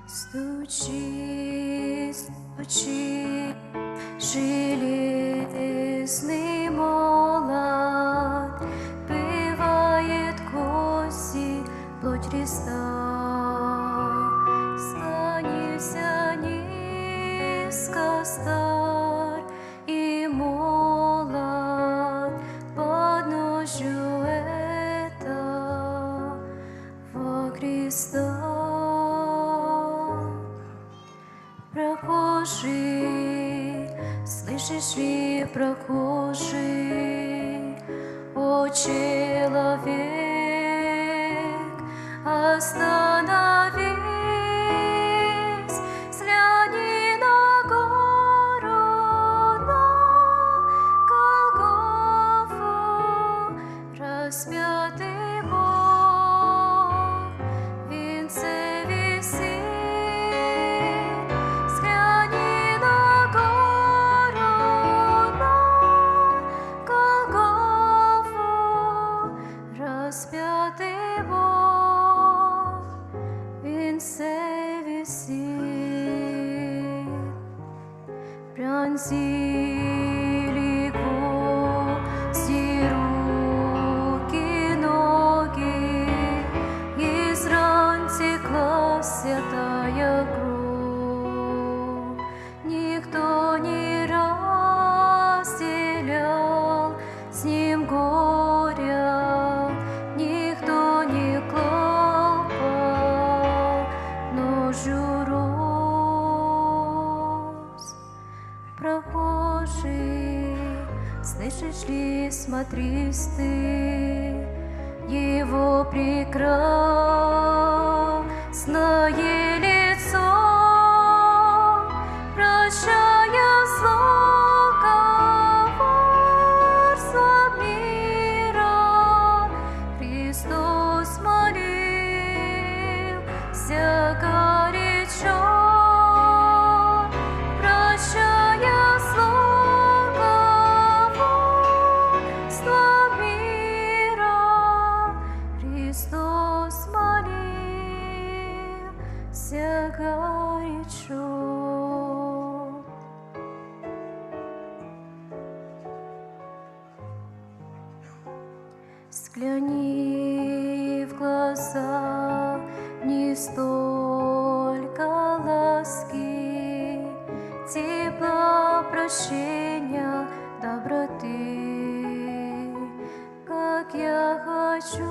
Стучи, стучи, железный молот, бывает кости плоть Христа. Склонился низко стар и молод под ножью этого Христа. Прохожий, слышишь ли, прохожий, о человек, остановись, взгляни на гору, на Голгофу, распятый Бог, в венце висит. Распятый Бог, в венце висит. Пронзили кости, руки, ноги, из ран текла святая кровь. Никто не разделял с ним горя, никто не клал под ножью роз. Прохожий, слышишь ли, смотришь ты его прекрасное лицо, прощая зло, коварство мира, Христос молился горячо, прощая зло, коварство мира, Христос молился горячо. Взгляни в глаза, не столько ласки, тепла, прощения, доброты, как я хочу,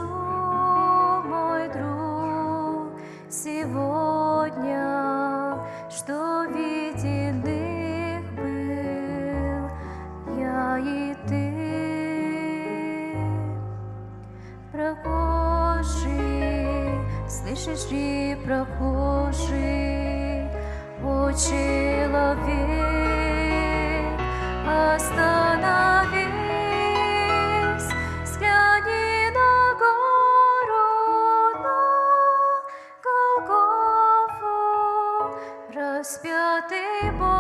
мой друг, сегодня, что виден их был я и ты. Прохожий, слышишь ли, прохожий, о человек, остановись, взгляни на гору, на Голгофу, распятый Бог.